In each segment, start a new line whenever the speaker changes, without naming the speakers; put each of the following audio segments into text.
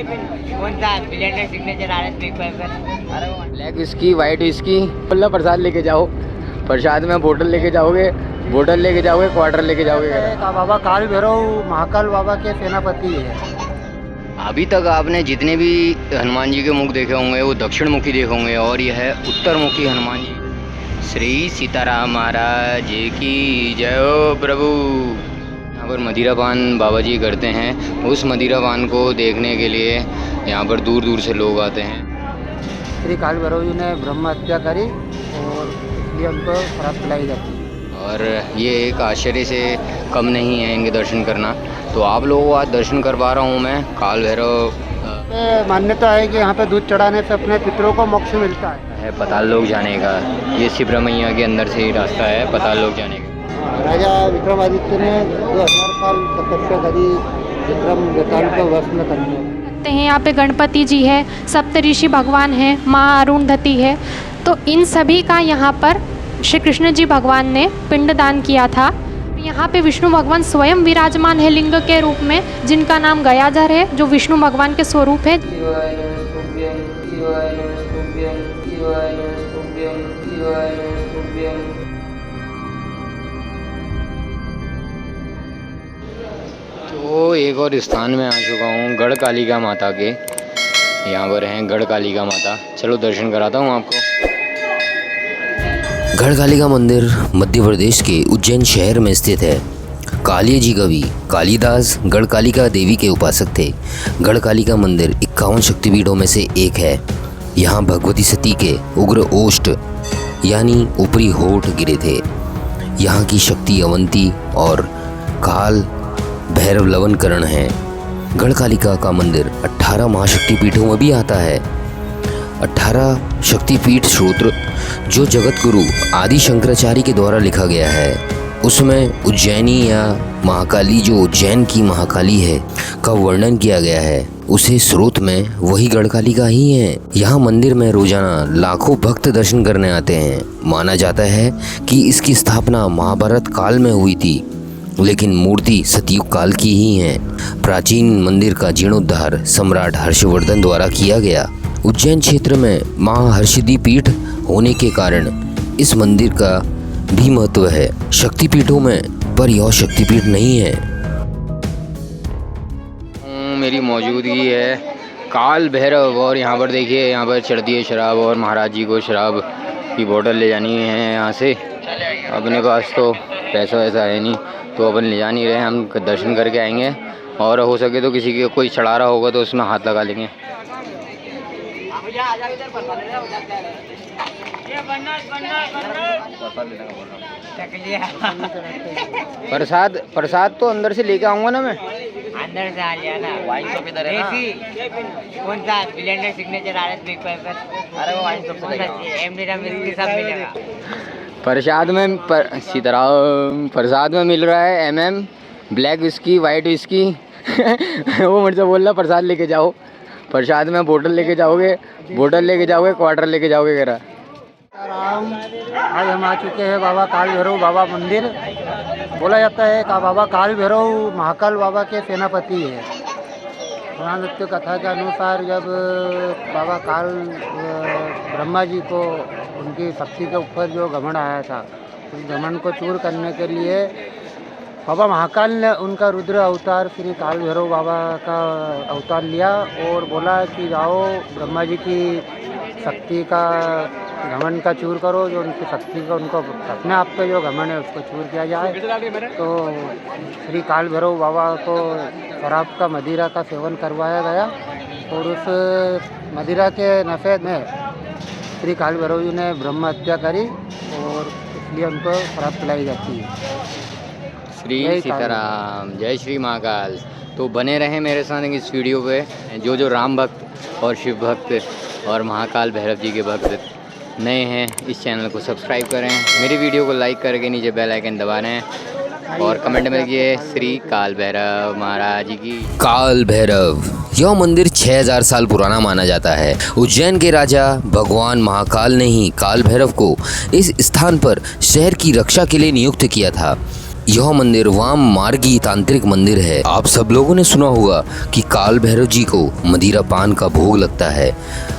कौन सा blender signature R S big paper. अरे
ब्लैक विस्की, वाइट विस्की, पल्ला प्रसाद लेके जाओ। प्रसाद में बोतल लेके जाओगे, बोतल लेके जाओगे, क्वार्टर लेके जाओगे।
बाबा काल भैरव महाकाल बाबा के सेनापति है।
अभी तक आपने जितने भी हनुमान जी के मुख देखे होंगे वो दक्षिण मुखी देखे होंगे, और यह है उत्तर मुखी हनुमान जी। श्री सीताराम महाराज की जय हो प्रभु। यहाँ पर मदिरा पान बाबा जी करते हैं। उस मदिरा पान को देखने के लिए यहाँ पर दूर दूर से लोग आते हैं।
श्री काल भैरव जी ने ब्रह्म हत्या करी और इसलिए उनको शराब पिलाई जाती है।
और ये एक आश्चर्य से कम नहीं है इनके दर्शन करना। तो आप लोगों को आज दर्शन करवा रहा हूँ मैं काल भैरव।
मान्यता है कि यहाँ पे दूध चढ़ाने से अपने पितरों को मोक्ष मिलता है।
पताल लोक जाने का, ये शिवरामैया के अंदर से ही रास्ता है पताल लोक जाने का।
राजा विक्रमादित्य ने 2000 साल तपस्या करी विक्रम बेताल को वश में करने।
सकते हैं यहाँ पे गणपति जी है, सप्तऋषि भगवान है, माँ अरुंधति है। तो इन सभी का यहाँ पर श्री कृष्ण जी भगवान ने पिंडदान किया था। यहाँ पे विष्णु भगवान स्वयं विराजमान है लिंग के रूप में, जिनका नाम गयाधर है, जो विष्णु भगवान के स्वरूप है। तो एक और स्थान में आ चुका हूँ, गढ़ कालिका माता के। यहाँ पर हैं गढ़ कालिका माता। चलो दर्शन कराता हूँ आपको।
गढ़ कालिका मंदिर मध्य प्रदेश के उज्जैन शहर में स्थित है। कालिया जी कवि कालिदास गढ़ कालिका देवी के उपासक थे। गढ़ कालिका मंदिर 51 शक्तिपीठों में से एक है। यहाँ भगवती सती के उग्र ओष्ठ यानी ऊपरी होठ गिरे थे। यहाँ की शक्ति अवंती और काल भैरव लवनकरण है। गढ़ कालिका का मंदिर 18 महाशक्तिपीठों में भी आता है। 18 शक्तिपीठ सूत्र जो जगत गुरु आदि शंकराचार्य के द्वारा लिखा गया है, उसमें उज्जैनी या महाकाली जो उज्जैन की महाकाली है का वर्णन किया गया है। उसे स्रोत में वही गढ़ कालिका ही है। यहाँ मंदिर में रोजाना लाखों भक्त दर्शन करने आते हैं। माना जाता है कि इसकी स्थापना महाभारत काल में हुई थी, लेकिन मूर्ति सतयुग काल की ही है। प्राचीन मंदिर का जीर्णोद्धार सम्राट हर्षवर्धन द्वारा किया गया। उज्जैन क्षेत्र में माँ हर्षिदी पीठ होने के कारण इस मंदिर का भी महत्व है शक्तिपीठों में, पर यह शक्तिपीठ नहीं है।
मेरी मौजूदगी है काल भैरव, और यहाँ पर देखिए, यहाँ पर चढ़ती है शराब और महाराज जी को शराब की बोतल ले जानी है यहाँ से। अपने पास तो पैसा वैसा है नहीं, तो अपन ले जा नहीं रहे। हम दर्शन करके आएंगे, और हो सके तो किसी के कोई चढ़ा रहा होगा तो उसमें हाथ लगा लेंगे। प्रसाद तो अंदर से लेके आऊंगा ना मैं।
अंदर से आ लिया ना। वाइन शॉप इधर है ना। कौन सा blender signature R S big paper. अरे वो वाइन शॉप से एमडी रमेश सब मिलेगा।
प्रसाद में सीताराम प्रसाद में मिल रहा है MM black whisky, white whisky. वो मुझसे बोल रहा प्रसाद लेके जाओ। प्रसाद में बोतल लेके जाओगे, बोतल लेके जाओगे, क्वार्टर लेके जाओगे कह रहा।
राम, आज हम आ चुके हैं बाबा काल भैरव बाबा मंदिर। बोला जाता है कि बाबा काल भैरव महाकाल बाबा के सेनापति है। पुराण कथा के अनुसार जब बाबा काल ब्रह्मा जी को उनकी शक्ति के ऊपर जो घमंड आया था, उस घमंड को चूर करने के लिए बाबा महाकाल ने उनका रुद्र अवतार श्री काल भैरव बाबा का अवतार लिया और बोला कि जाओ ब्रह्मा जी की शक्ति का घमंड का चूर करो, जो उनकी शक्ति का उनको अपने आप पे जो घमंड है उसको चूर किया जाए। तो श्री काल भैरव बाबा को शराब का मदिरा का सेवन करवाया गया, और उस मदिरा के नशे में श्री काल भैरव जी ने ब्रह्म हत्या करी, और इसलिए उनको शराब पिलाई जाती है।
श्री सीताराम, जय श्री महाकाल। तो बने रहें मेरे साथ इस वीडियो पे। जो राम भक्त और शिव भक्त और महाकाल भैरव जी के भक्त नए हैं, इस चैनल को सब्सक्राइब करें, मेरी वीडियो को लाइक करके नीचे बेल आइकन दबा दें, और कमेंट में लिखिए श्री काल भैरव महाराज की।
काल भैरव यह मंदिर 6000 साल पुराना माना जाता है। उज्जैन के राजा भगवान महाकाल ने ही काल भैरव को इस स्थान पर शहर की रक्षा के लिए नियुक्त किया था। यह मंदिर वाम मार्गी तांत्रिक मंदिर है। आप सब लोगों ने सुना होगा कि काल भैरव जी को मदिरा पान का भोग लगता है।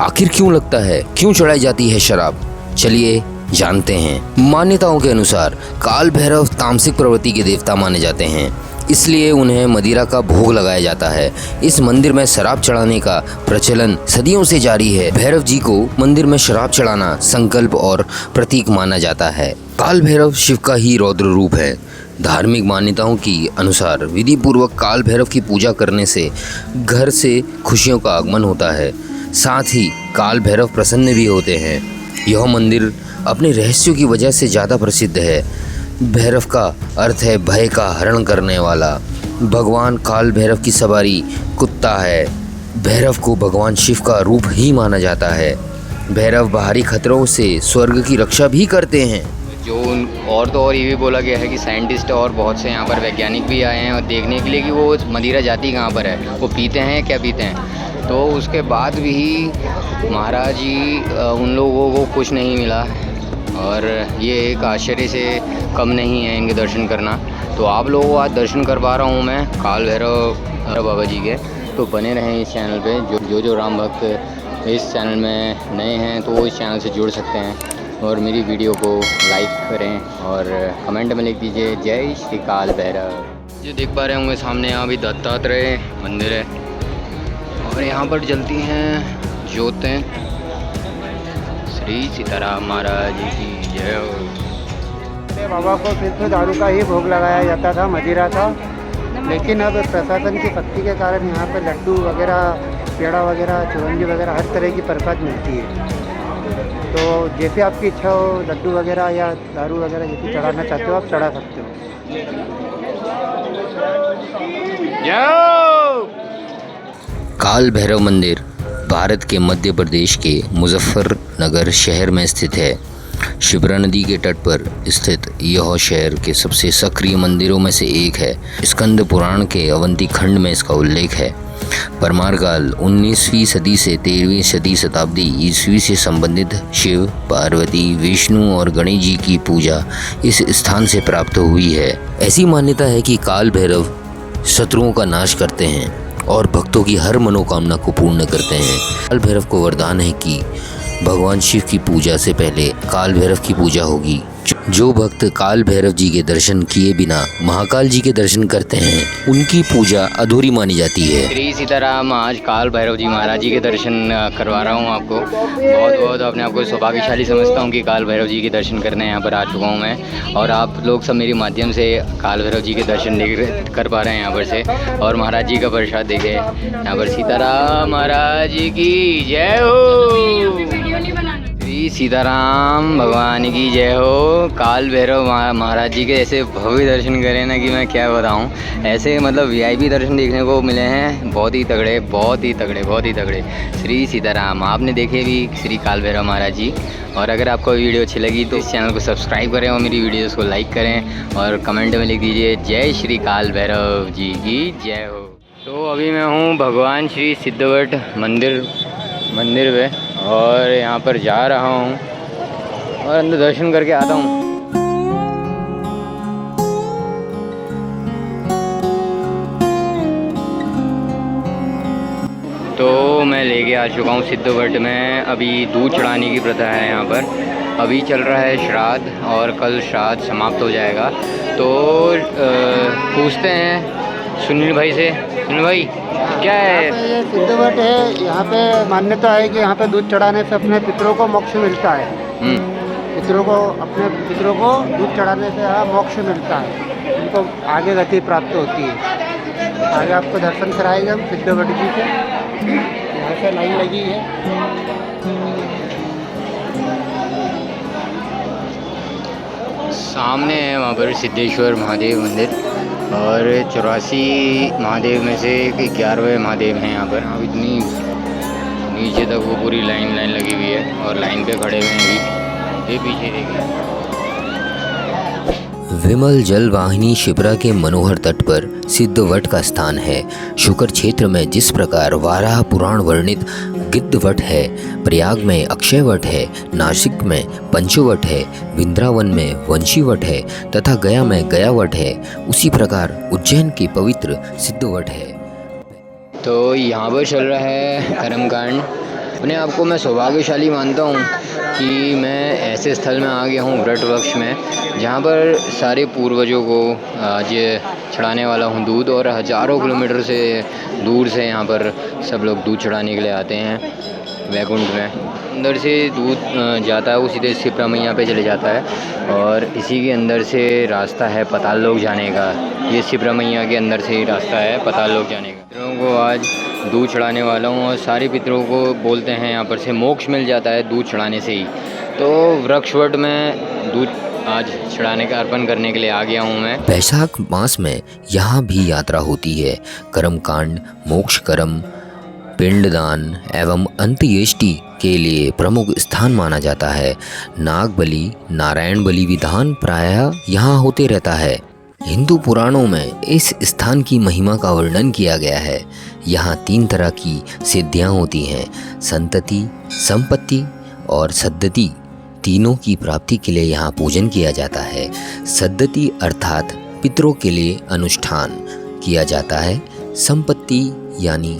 आखिर क्यों लगता है, क्यों चढ़ाई जाती है शराब, चलिए जानते हैं। मान्यताओं के अनुसार काल भैरव तामसिक प्रवृत्ति के देवता माने जाते हैं, इसलिए उन्हें मदिरा का भोग लगाया जाता है। इस मंदिर में शराब चढ़ाने का प्रचलन सदियों से जारी है। भैरव जी को मंदिर में शराब चढ़ाना संकल्प और प्रतीक माना जाता है। काल भैरव शिव का ही रौद्र रूप है। धार्मिक मान्यताओं की अनुसार विधि पूर्वक काल भैरव की पूजा करने से घर से खुशियों का आगमन होता है, साथ ही काल भैरव प्रसन्न भी होते हैं। यह मंदिर अपने रहस्यों की वजह से ज़्यादा प्रसिद्ध है। भैरव का अर्थ है भय का हरण करने वाला। भगवान काल भैरव की सवारी कुत्ता है। भैरव को भगवान शिव का रूप ही माना जाता है। भैरव बाहरी खतरों से स्वर्ग की रक्षा भी करते हैं।
और तो और ये भी बोला गया है कि साइंटिस्ट और बहुत से यहाँ पर वैज्ञानिक भी आए हैं और देखने के लिए कि वो मदिरा जाती कहाँ पर है, वो पीते हैं क्या पीते हैं। तो उसके बाद भी महाराज जी उन लोगों को कुछ नहीं मिला और ये एक आश्चर्य से कम नहीं है इनके दर्शन करना। तो आप लोगों को आज दर्शन करवा रहा हूँ मैं काल भैरव बाबा जी के। तो बने रहें इस चैनल पे। जो राम भक्त इस चैनल में नए हैं तो वो इस चैनल से जुड़ सकते हैं और मेरी वीडियो को लाइक करें और कमेंट में लिख दीजिए जय श्री काल भैरव। ये देख पा रहे होंगे सामने यहाँ भी दत्तात्रेय मंदिर है और यहाँ पर जलती हैं ज्योतें। श्री सीताराम महाराज की जय हो।
बाबा को सिर्फ दारू का ही भोग लगाया जाता था, मदिरा था, लेकिन अब प्रशासन की सख्ती के कारण यहाँ पर लड्डू वगैरह, पेड़ा वगैरह, चिरंजी वगैरह हर तरह की प्रसाद मिलती है। तो जैसे आपकी इच्छा हो, लड्डू वगैरह या दारू वगैरह जैसे चढ़ाना चाहते हो आप चढ़ा सकते हो।
काल भैरव मंदिर भारत के मध्य प्रदेश के मुजफ्फरनगर शहर में स्थित है। शिप्रा नदी के तट पर स्थित यह शहर के सबसे सक्रिय मंदिरों में से एक है। स्कंद पुराण के अवंती खंड में इसका उल्लेख है। परमार काल 19वीं सदी से 13वीं सदी शताब्दी ईस्वी से संबंधित शिव, पार्वती, विष्णु और गणेश जी की पूजा इस स्थान से प्राप्त हुई है। ऐसी मान्यता है कि काल भैरव शत्रुओं का नाश करते हैं और भक्तों की हर मनोकामना को पूर्ण करते हैं। काल भैरव को वरदान है कि भगवान शिव की पूजा से पहले काल भैरव की पूजा होगी। जो भक्त काल भैरव जी के दर्शन किए बिना महाकाल जी के दर्शन करते हैं उनकी पूजा अधूरी मानी जाती है।
श्री सीताराम। आज काल भैरव जी महाराज जी के दर्शन करवा रहा हूँ आपको। बहुत अपने आप को सौभाग्यशाली समझता हूँ कि काल भैरव जी के दर्शन करने यहाँ पर आ चुका हूँ मैं और आप लोग सब मेरे माध्यम से काल भैरव जी के दर्शन कर पा रहे हैं यहाँ पर से। और महाराज जी का प्रसाद देखे यहाँ पर। सीताराम महाराज जी की जय हो। श्री सीताराम भगवान की जय हो। काल भैरव महाराज जी के ऐसे भव्य दर्शन करें ना कि मैं क्या बताऊं। ऐसे मतलब वीआईपी दर्शन देखने को मिले हैं, बहुत ही तगड़े, बहुत ही तगड़े, बहुत ही तगड़े। श्री सीताराम। आपने देखे भी श्री काल भैरव महाराज जी। और अगर आपको वीडियो अच्छी लगी तो इस चैनल को सब्सक्राइब करें और मेरी वीडियोज़ को लाइक करें और कमेंट में लिख दीजिए जय श्री काल भैरव जी की जय हो। तो अभी मैं हूँ भगवान श्री सिद्धवट मंदिर पे और यहाँ पर जा रहा हूँ और अंदर दर्शन करके आता हूँ। तो मैं लेके आ चुका हूँ सिद्धवट में। अभी दूध चढ़ाने की प्रथा है यहाँ पर। अभी चल रहा है श्राद्ध और कल श्राद्ध समाप्त हो जाएगा। तो पूछते हैं सुनील भाई से। सुनील भाई क्या है?
ये सिद्धवट है। यहाँ पे मान्यता है कि यहाँ पे दूध चढ़ाने से अपने पितरों को मोक्ष मिलता है। अपने पितरों को दूध चढ़ाने से यहाँ मोक्ष मिलता है, उनको आगे गति प्राप्त होती है। आगे आपको दर्शन कराएंगे हम सिद्धवट जी के। यहाँ से लाइन लगी है।
सामने है वहाँ पर सिद्धेश्वर महादेव मंदिर और 84 महादेव में से 11वें महादेव हैं यहाँ पर। अब इतनी नीचे तक वो पूरी लाइन लगी हुई है और लाइन पे खड़े हुए हैं। ये पीछे देखिए।
विमल जल वाहिनी शिप्रा के मनोहर तट पर सिद्धवट का स्थान है। शुकर क्षेत्र में जिस प्रकार वाराह पुराण वर्णित गिद्धवट है, प्रयाग में अक्षयवट है, नासिक में पंचवट है, वृंदावन में वंशीवट है तथा गया में गयावट है, उसी प्रकार उज्जैन की पवित्र सिद्धवट है।
तो यहाँ पर चल रहा है कर्मकांड। अपने आप को मैं सौभाग्यशाली मानता हूँ कि मैं ऐसे स्थल में आ गया हूँ, वट वृक्ष में, जहाँ पर सारे पूर्वजों को आज चढ़ाने वाला हूँ दूध। और हज़ारों किलोमीटर से दूर से यहाँ पर सब लोग दूध चढ़ाने के लिए आते हैं वैकुंठ में। अंदर से दूध जाता है, वो सीधे शिप्रा मैया पे चले जाता है और इसी के अंदर से रास्ता है पाताल लोक जाने का। ये शिप्रा मैया के अंदर से ही रास्ता है पाताल लोक जाने का। पितरों को आज दूध चढ़ाने वाला हूँ और सारे पितरों को बोलते हैं यहाँ पर से मोक्ष मिल जाता है दूध चढ़ाने से ही। तो वृक्षवट में दूध आज चढ़ाने का अर्पण करने के लिए आ गया हूँ मैं।
वैशाख मास में यहाँ भी यात्रा होती है। कर्मकांड, मोक्ष कर्म, पिंडदान एवं अंत्येष्टि के लिए प्रमुख स्थान माना जाता है। नाग बलि, नारायण बलि विधान प्रायः यहाँ होते रहता है। हिंदू पुराणों में इस स्थान की महिमा का वर्णन किया गया है। यहाँ 3 तरह की सिद्धियाँ होती हैं, संतति, संपत्ति और सद्गति। तीनों की प्राप्ति के लिए यहाँ पूजन किया जाता है। सद्गति अर्थात पितरों के लिए अनुष्ठान किया जाता है। संपत्ति यानी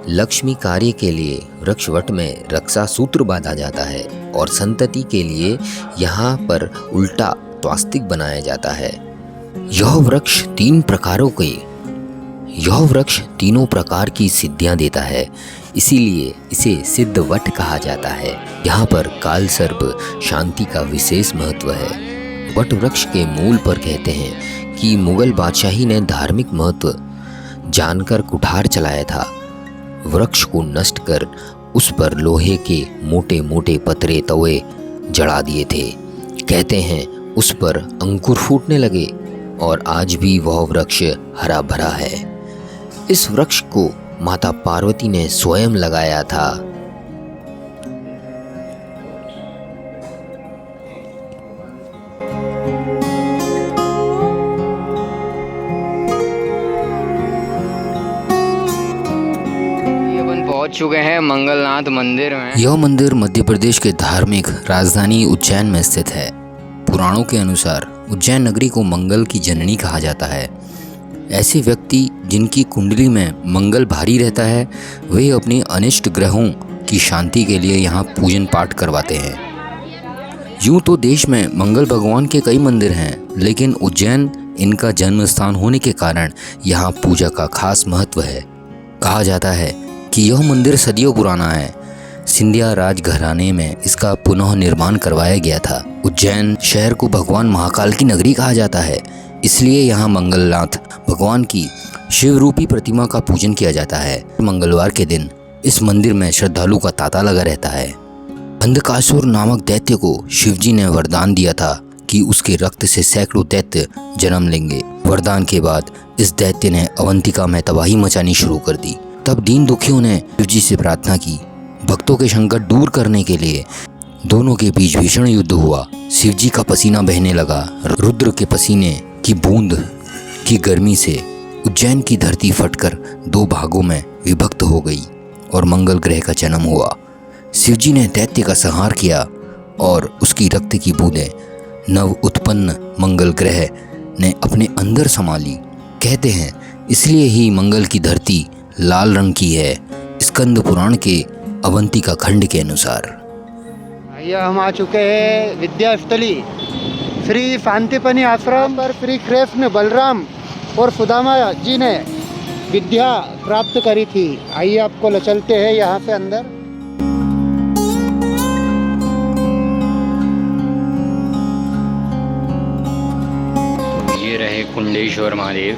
लक्ष्मी कार्य के लिए वृक्षवट में रक्षा सूत्र बांधा जाता है और संतति के लिए यहाँ पर उल्टा स्वास्तिक बनाया जाता है। यह वृक्ष तीनों प्रकार की सिद्धियां देता है, इसीलिए इसे सिद्धवट कहा जाता है। यहाँ पर काल सर्प शांति का विशेष महत्व है। वट वृक्ष के मूल पर कहते हैं कि मुगल बादशाही ने धार्मिक महत्व जानकर कुठार चलाया था। वृक्ष को नष्ट कर उस पर लोहे के मोटे मोटे पतरे तवे जड़ा दिए थे। कहते हैं उस पर अंकुर फूटने लगे और आज भी वह वृक्ष हरा भरा है। इस वृक्ष को माता पार्वती ने स्वयं लगाया था।
पहुंच चुके हैं मंगलनाथ मंदिर में।
यह मंदिर मध्य प्रदेश के धार्मिक राजधानी उज्जैन में स्थित है। पुराणों के अनुसार उज्जैन नगरी को मंगल की जननी कहा जाता है। ऐसे व्यक्ति जिनकी कुंडली में मंगल भारी रहता है, वे अपने अनिष्ट ग्रहों की शांति के लिए यहाँ पूजन पाठ करवाते हैं। यूँ तो देश में मंगल भगवान के कई मंदिर हैं, लेकिन उज्जैन इनका जन्म स्थान होने के कारण यहाँ पूजा का खास महत्व है। कहा जाता है कि यह मंदिर सदियों पुराना है। सिंधिया राजघराने में इसका पुनः निर्माण करवाया गया था। उज्जैन शहर को भगवान महाकाल की नगरी कहा जाता है, इसलिए यहाँ मंगलनाथ भगवान की शिव रूपी प्रतिमा का पूजन किया जाता है। मंगलवार के दिन इस मंदिर में श्रद्धालु का तांता लगा रहता है। अंधकासुर नामक दैत्य को शिवजी ने वरदान दिया था कि उसके रक्त से सैकड़ों दैत्य जन्म लेंगे। वरदान के बाद इस दैत्य ने अवंतिका में तबाही मचानी शुरू कर दी। तब दीन दुखियों ने शिवजी से प्रार्थना की। भक्तों के संकट दूर करने के लिए दोनों के बीच भीषण युद्ध हुआ। शिवजी का पसीना बहने लगा। रुद्र के पसीने की बूंद की गर्मी से उज्जैन की धरती फटकर 2 भागों में विभक्त हो गई और मंगल ग्रह का जन्म हुआ। शिवजी ने दैत्य का संहार किया और उसकी रक्त की बूंदें नव उत्पन्न मंगल ग्रह ने अपने अंदर समा ली। कहते हैं इसलिए ही मंगल की धरती लाल रंग की है, स्कंद पुराण के अवंतिका खंड के अनुसार।
भैया हम आ चुके हैं विद्यास्थली श्री शांतिपनी आश्रम पर श्री कृष्ण बलराम और सुदामा जी ने विद्या प्राप्त करी थी। आइए आपको ले चलते हैं यहाँ से अंदर।
ये रहे कुंडेश्वर महादेव।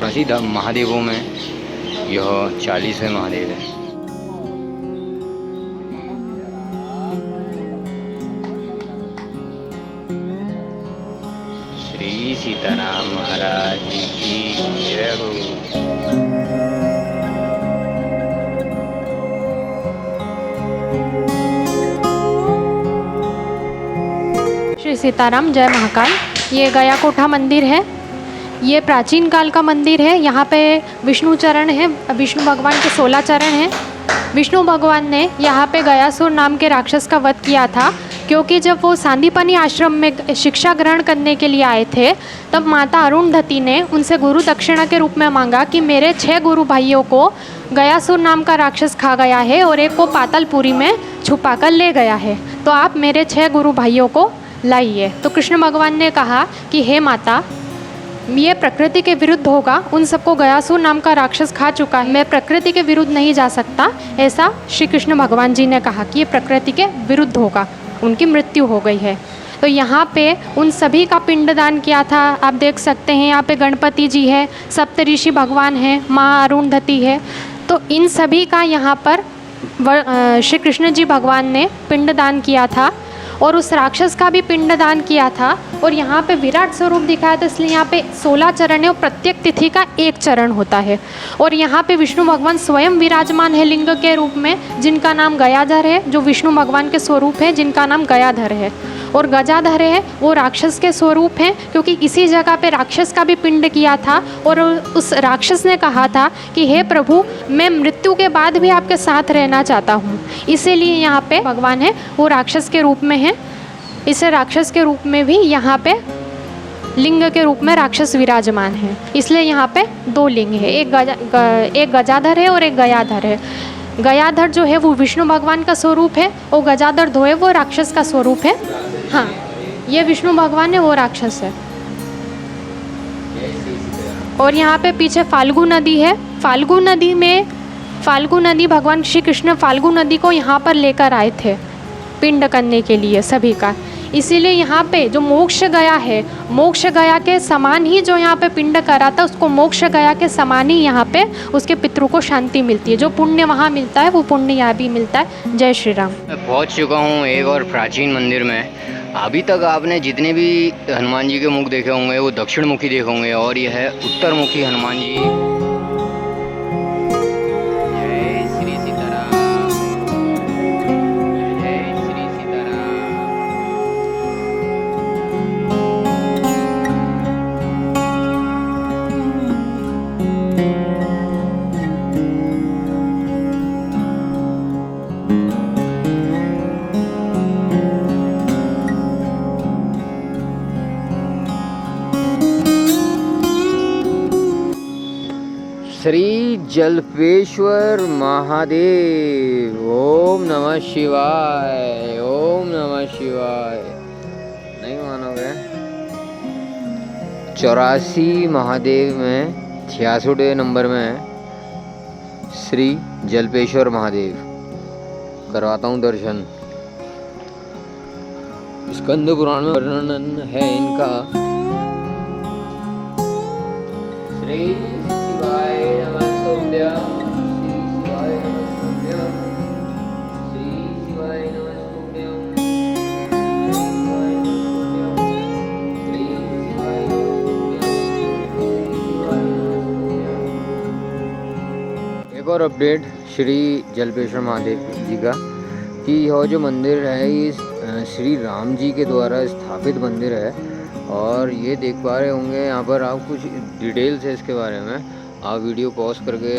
प्रसिद्ध महादेवों में यह 40वें महादेव है। श्री सीताराम महाराज की जय हो।
श्री सीताराम, जय महाकाल। ये गया कोठा मंदिर है। ये प्राचीन काल का मंदिर है। यहाँ पे विष्णु चरण है, विष्णु भगवान के 16 चरण हैं। विष्णु भगवान ने यहाँ पे गयासुर नाम के राक्षस का वध किया था, क्योंकि जब वो सांदीपनी आश्रम में शिक्षा ग्रहण करने के लिए आए थे, तब माता अरुणधति ने उनसे गुरु दक्षिणा के रूप में मांगा कि मेरे 6 गुरु भाइयों को गयासुर नाम का राक्षस खा गया है और एक को पातालपुरी में छुपा कर ले गया है, तो आप मेरे 6 गुरु भाइयों को लाइए। तो कृष्ण भगवान ने कहा कि हे माता, ये प्रकृति के विरुद्ध होगा, उन सबको गयासुर नाम का राक्षस खा चुका है, मैं प्रकृति के विरुद्ध नहीं जा सकता। ऐसा श्री कृष्ण भगवान जी ने कहा कि ये प्रकृति के विरुद्ध होगा, उनकी मृत्यु हो गई है। तो यहाँ पे उन सभी का पिंडदान किया था। आप देख सकते हैं यहाँ पे गणपति जी है, सप्तऋषि भगवान हैं, माँ अरुणधति है। तो इन सभी का यहाँ पर श्री कृष्ण जी भगवान ने पिंडदान किया था और उस राक्षस का भी पिंडदान किया था। और यहाँ पे विराट स्वरूप दिखाया था, इसलिए यहाँ पे 16 चरण है और प्रत्येक तिथि का एक चरण होता है। और यहाँ पे विष्णु भगवान स्वयं विराजमान है लिंग के रूप में, जिनका नाम गयाधर है, जो विष्णु भगवान के स्वरूप है, जिनका नाम गयाधर है। और गजाधर है वो राक्षस के स्वरूप हैं, क्योंकि इसी जगह पे राक्षस का भी पिंड किया था। और उस राक्षस ने कहा था कि हे प्रभु, मैं मृत्यु के बाद भी आपके साथ रहना चाहता हूँ, इसीलिए यहाँ पे भगवान है वो राक्षस के रूप में है। इस राक्षस के रूप में भी यहाँ पे लिंग के रूप में राक्षस विराजमान है, इसलिए यहाँ पे 2 लिंग है, एक गजाधर है और एक गयाधर है। गयाधर जो है वो विष्णु भगवान का स्वरूप है और गजाधर जो है वो राक्षस का स्वरूप है। हाँ, ये विष्णु भगवान है, वो राक्षस है। और यहाँ पे पीछे फाल्गु नदी है। फाल्गु नदी भगवान श्री कृष्ण फाल्गु नदी को यहाँ पर लेकर आए थे पिंड करने के लिए सभी का, इसीलिए यहाँ पे जो मोक्ष गया है, मोक्ष गया के समान ही जो यहाँ पे पिंड करा था, उसको मोक्ष गया के समान ही यहाँ पे उसके पितरों को शांति मिलती है। जो पुण्य वहाँ मिलता है वो पुण्य यहाँ भी मिलता है। जय श्री राम।
मैं पहुँच चुका हूँ एक और प्राचीन मंदिर में। अभी तक आपने जितने भी हनुमान जी के मुख देखे होंगे वो दक्षिण मुखी देखे होंगे, और यह है उत्तर मुखी हनुमान जी। श्री जलपेश्वर महादेव। ओम नमः शिवाय, ओम नमः शिवाय। नहीं मानोगे, 84 महादेव में 86 नंबर में है श्री जलपेश्वर महादेव। करवाता हूँ दर्शन। स्कंद पुराण में वर्णन है इनका। श्री एक और अपडेट श्री जलपेश्वर महादेव जी का कि यह जो मंदिर है ये श्री राम जी के द्वारा स्थापित मंदिर है। और ये देख पा रहे होंगे यहाँ पर आप कुछ डिटेल्स है इसके बारे में। आप वीडियो पॉज करके